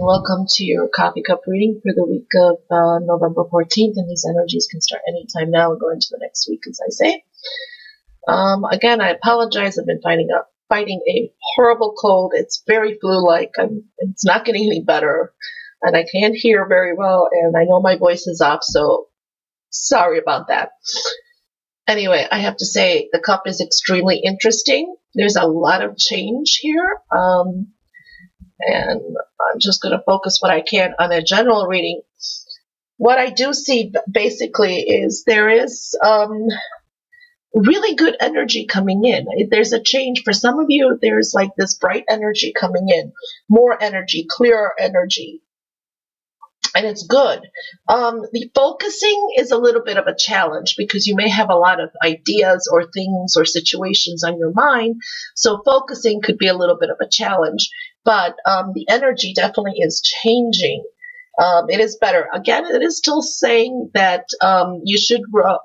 welcome to your coffee cup reading for the week of November 14th, and these energies can start anytime now and go into the next week, as I say. Again, I apologize. I've been fighting a horrible cold. It's very flu-like. It's not getting any better, and I can't hear very well, and I know my voice is off, so sorry about that. Anyway, I have to say the cup is extremely interesting. There's a lot of change here. And I'm just going to focus what I can on a general reading. What I do see basically is there is really good energy coming in. There's a change. For some of you, there's like this bright energy coming in, more energy, clearer energy. And it's good. The focusing is a little bit of a challenge because you may have a lot of ideas or things or situations on your mind. So focusing could be a little bit of a challenge. But the energy definitely is changing. It is better. Again, it is still saying that you should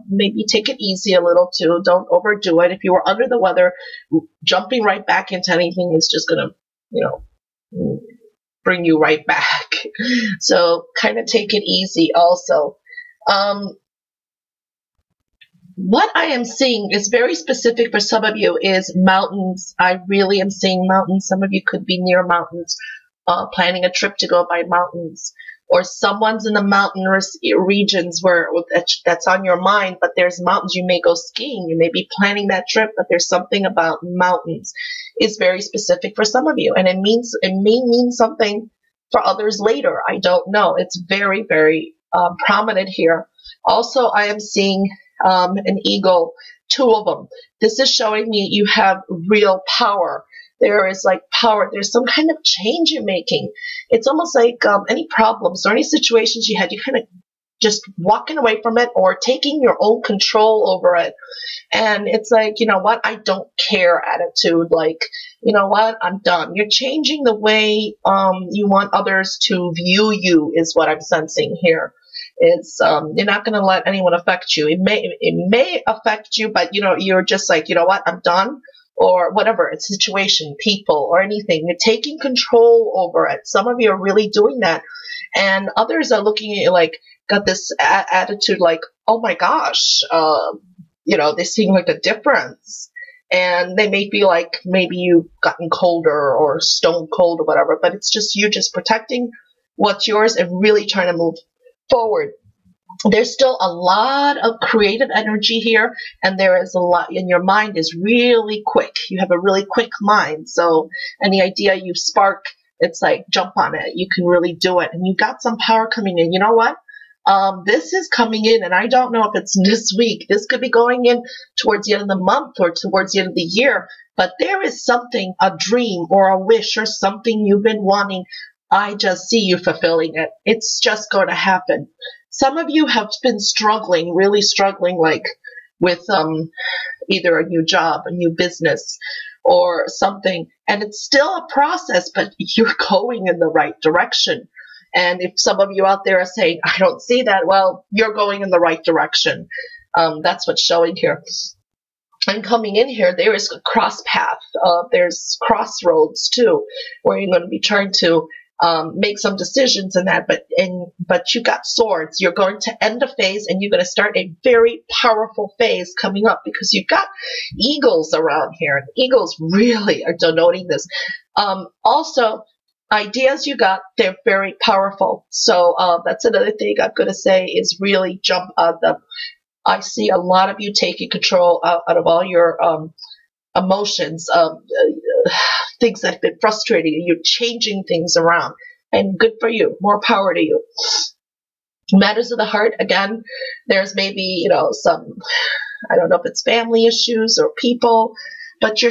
maybe take it easy a little too. Don't overdo it. If you were under the weather, jumping right back into anything is just going to, bring you right back. So kind of take it easy also. What I am seeing is very specific for some of you is mountains. I really am seeing mountains. Some of you could be near mountains, planning a trip to go by mountains. Or someone's in the mountain regions where that's on your mind, but there's mountains. You may go skiing. You may be planning that trip, but there's something about mountains. It's very specific for some of you, and it may mean something for others later. I don't know. It's very, very prominent here. Also, I am seeing an eagle, two of them. This is showing me you have real power. There is like power. There's some kind of change you're making. It's almost like any problems or any situations you had, you kind of just walking away from it or taking your own control over it. And it's like, you know what, I don't care attitude. Like, you know what, I'm done. You're changing the way you want others to view you is what I'm sensing here. It's you're not going to let anyone affect you. It may affect you, but you're just like, you know what, I'm done. Or whatever, it's situation, people, or anything. You're taking control over it. Some of you are really doing that. And others are looking at you like, got this attitude like, oh my gosh, they seem like a difference. And they may be like, maybe you've gotten colder or stone cold or whatever, but it's just you just protecting what's yours and really trying to move forward. There's still a lot of creative energy here, and there is a lot, and your mind is really quick. You have a really quick mind, so any idea you spark, it's like jump on it. You can really do it, and you got some power coming in. You know what? This is coming in, and I don't know if it's this week. This could be going in towards the end of the month or towards the end of the year, but there is something, a dream or a wish or something you've been wanting. I just see you fulfilling it. It's just going to happen. Some of you have been struggling, really struggling, like with either a new job, a new business, or something. And it's still a process, but you're going in the right direction. And if some of you out there are saying, I don't see that, well, you're going in the right direction. That's what's showing here. And coming in here, there is a cross path. There's crossroads, too, where you're going to be trying to make some decisions in that, but you got swords. You're going to end a phase and you're going to start a very powerful phase coming up because you've got eagles around here, and eagles really are denoting this. Also, ideas you got, they're very powerful. So that's another thing I'm going to say is really jump on them. I see a lot of you taking control out of all your emotions, things that have been frustrating you. You're changing things around, and good for you. More power to you. Matters of the heart, again, there's maybe, some, I don't know if it's family issues or people, but you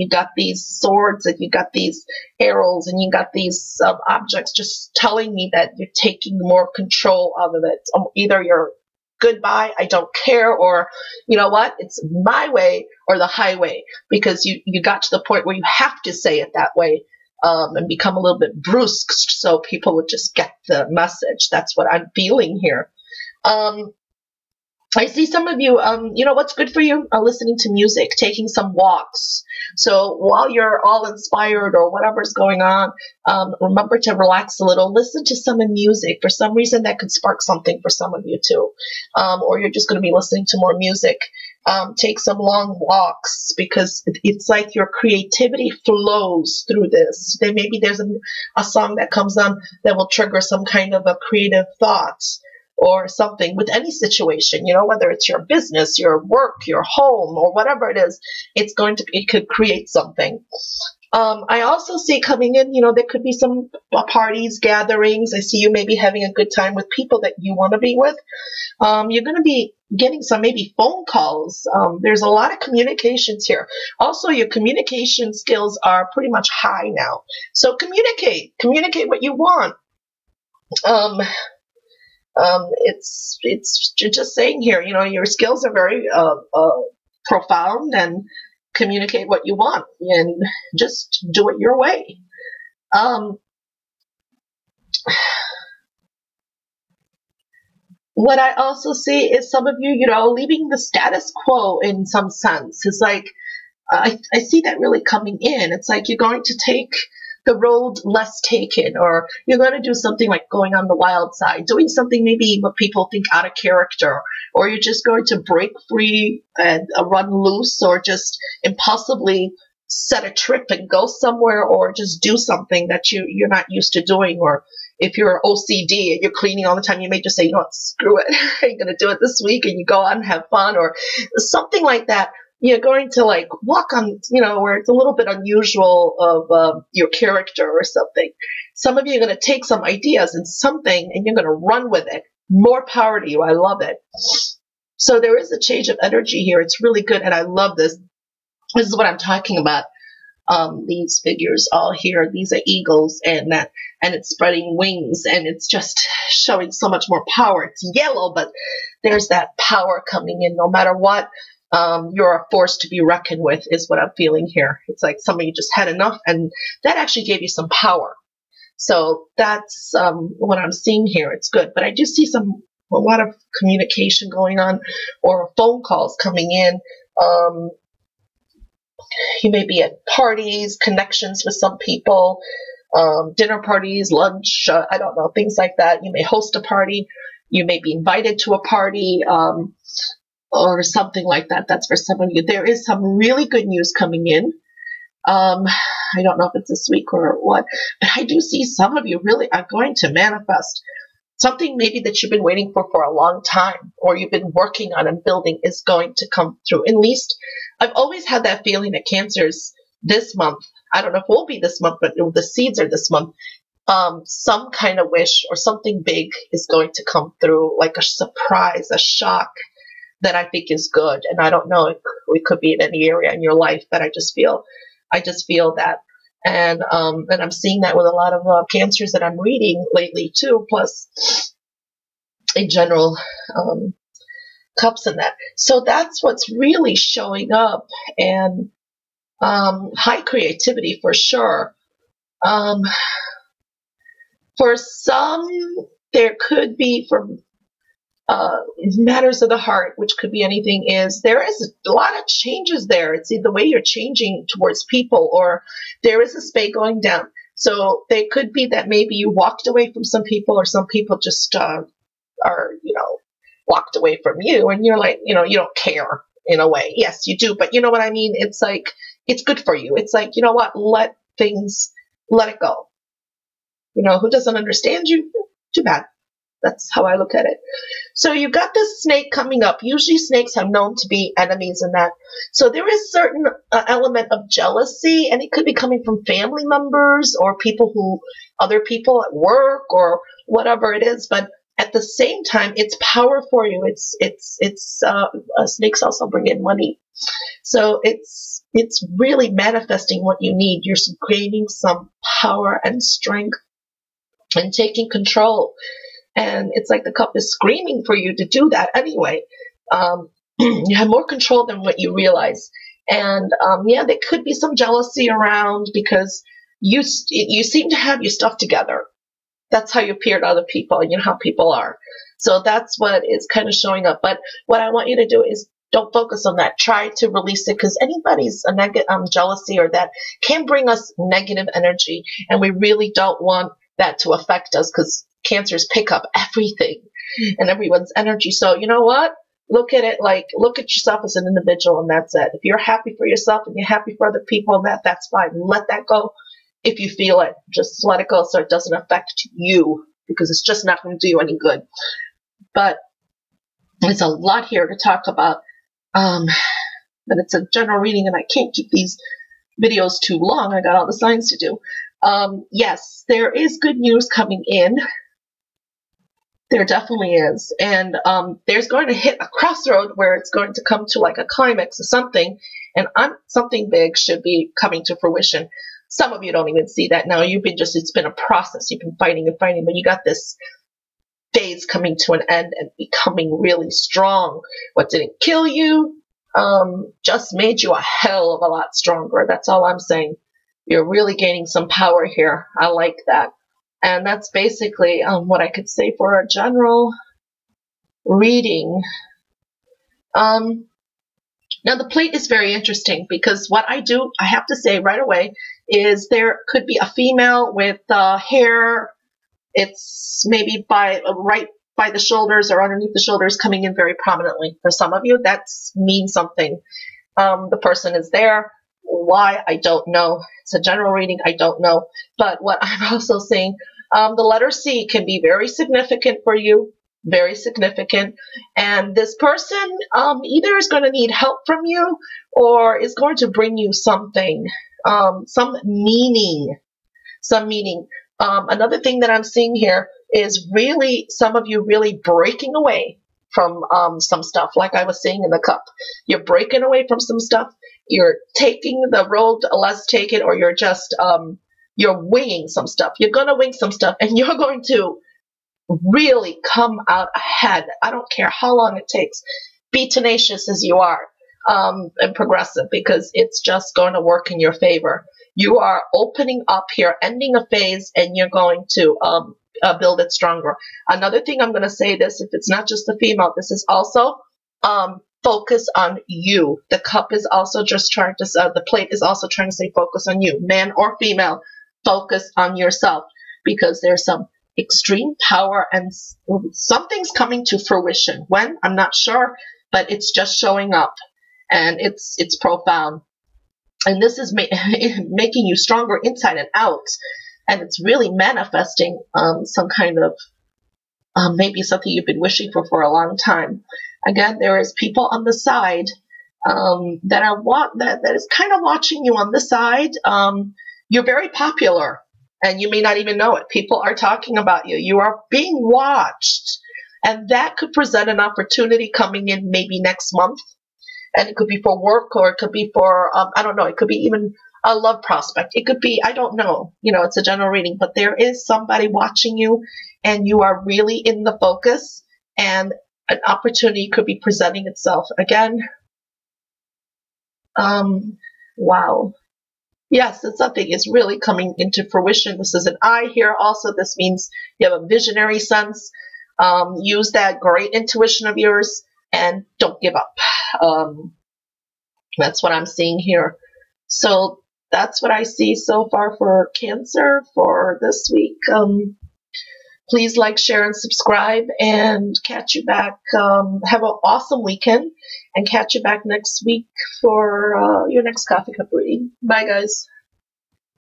got these swords and you got these arrows and you got these objects just telling me that you're taking more control of it. Either you're goodbye, I don't care, or you know what, it's my way or the highway, because you got to the point where you have to say it that way and become a little bit brusque so people would just get the message. That's what I'm feeling here. I see some of you, you know what's good for you? Listening to music, taking some walks. So while you're all inspired or whatever's going on, remember to relax a little. Listen to some music. For some reason, that could spark something for some of you too. Or you're just going to be listening to more music. Take some long walks because it's like your creativity flows through this. Then maybe there's a song that comes on that will trigger some kind of a creative thought or something with any situation, you know, whether it's your business, your work, your home, or whatever it is, it could create something. I also see coming in, you know, there could be some parties, gatherings. I see you maybe having a good time with people that you want to be with. You're going to be getting some maybe phone calls. There's a lot of communications here. Also, your communication skills are pretty much high now. So communicate what you want. It's just saying here, you know, your skills are very profound, and communicate what you want and just do it your way. What I also see is some of you, you know, leaving the status quo in some sense. It's like, I see that really coming in. It's like you're going to take the road less taken, or you're going to do something like going on the wild side, doing something maybe what people think out of character, or you're just going to break free and run loose, or just impulsively set a trip and go somewhere, or just do something that you're not used to doing. Or if you're OCD and you're cleaning all the time, you may just say, you know what, screw it, I ain't going to do it this week, and you go out and have fun, or something like that. You're going to like walk on, you know, where it's a little bit unusual of your character or something. Some of you are going to take some ideas and something, and you're going to run with it. More power to you. I love it. So there is a change of energy here. It's really good, and I love this. This is what I'm talking about. These figures all here, these are eagles, and it's spreading wings, and it's just showing so much more power. It's yellow, but there's that power coming in no matter what. You're a force to be reckoned with is what I'm feeling here. It's like somebody just had enough, and that actually gave you some power. So that's what I'm seeing here. It's good. But I do see a lot of communication going on, or phone calls coming in. You may be at parties, connections with some people, dinner parties, lunch, I don't know, things like that. You may host a party. You may be invited to a party. Or something like that. That's for some of you. There is some really good news coming in. I don't know if it's this week or what, but I do see some of you really are going to manifest something maybe that you've been waiting for a long time, or you've been working on and building is going to come through. At least I've always had that feeling that Cancer's this month. I don't know if it will be this month, but the seeds are this month. Some kind of wish or something big is going to come through, like a surprise, a shock, that I think is good. And I don't know, it could be in any area in your life, but I just feel that. And I'm seeing that with a lot of Cancers that I'm reading lately too, plus in general, cups and that. So that's what's really showing up, and high creativity for sure. For some, there could be, for matters of the heart, which could be anything, there is a lot of changes there. It's the way you're changing towards people, or there is a spade going down. So they could be that maybe you walked away from some people, or some people just are, you know, walked away from you, and you're like, you know, you don't care in a way. Yes, you do, but you know what I mean? It's like, it's good for you. It's like, you know what? Let it go. You know, who doesn't understand you? Too bad. That's how I look at it. So you've got this snake coming up. Usually snakes are known to be enemies in that. So there is certain element of jealousy, and it could be coming from family members or other people at work or whatever it is. But at the same time, it's power for you. Snakes also bring in money. So it's really manifesting what you need. You're gaining some power and strength and taking control. And it's like the cup is screaming for you to do that anyway. You have more control than what you realize. And yeah, there could be some jealousy around because you seem to have your stuff together. That's how you appear to other people, and you know how people are. So that's what is kind of showing up. But what I want you to do is don't focus on that. Try to release it, because anybody's a negative jealousy or that can bring us negative energy, and we really don't want that to affect us, because cancers pick up everything and everyone's energy. So you know what? Look at it like, look at yourself as an individual, and that's it. If you're happy for yourself and you're happy for other people, that's fine. Let that go. If you feel it, just let it go so it doesn't affect you, because it's just not going to do you any good. But there's a lot here to talk about. But it's a general reading, and I can't keep these videos too long. I got all the signs to do. Yes, there is good news coming in. There definitely is. And there's going to hit a crossroad where it's going to come to like a climax or something, and something big should be coming to fruition. Some of you don't even see that now. It's been a process. You've been fighting and fighting, but you got this phase coming to an end and becoming really strong. What didn't kill you just made you a hell of a lot stronger. That's all I'm saying. You're really gaining some power here. I like that. And that's basically what I could say for a general reading. Now, the plate is very interesting, because what I do, I have to say right away, is there could be a female with hair. It's maybe right by the shoulders or underneath the shoulders, coming in very prominently. For some of you, that means something. The person is there. Why? I don't know. It's a general reading. I don't know. But what I'm also saying, the letter C can be very significant for you. Very significant. And this person either is going to need help from you, or is going to bring you something, some meaning. Another thing that I'm seeing here is really some of you really breaking away from some stuff, like I was saying in the cup. You're breaking away from some stuff. You're taking the road less taken, or you're just you're winging some stuff. You're going to wing some stuff, and you're going to really come out ahead. I don't care how long it takes. Be tenacious as you are, and progressive, because it's just going to work in your favor. You are opening up here, ending a phase, and you're going to build it stronger. Another thing I'm going to say this, if it's not just the female, this is also focus on you. The cup is also just trying to, the plate is also trying to say focus on you, man or female. Focus on yourself, because there's some extreme power and something's coming to fruition. When? I'm not sure, but it's just showing up, and it's profound. And this is making you stronger inside and out, and it's really manifesting some kind of maybe something you've been wishing for a long time. Again, there is people on the side that is kind of watching you on the side. You're very popular, and you may not even know it. People are talking about you. You are being watched, and that could present an opportunity coming in maybe next month. And it could be for work, or it could be for, I don't know, it could be even a love prospect. It could be, I don't know, it's a general reading, but there is somebody watching you, and you are really in the focus, and an opportunity could be presenting itself. Again, wow. Yes, it's something is really coming into fruition. This is an I here also. This means you have a visionary sense. Use that great intuition of yours, and don't give up. That's what I'm seeing here. So that's what I see so far for Cancer for this week. Please like, share, and subscribe, and catch you back. Have an awesome weekend, and catch you back next week for your next coffee cup reading. Bye, guys.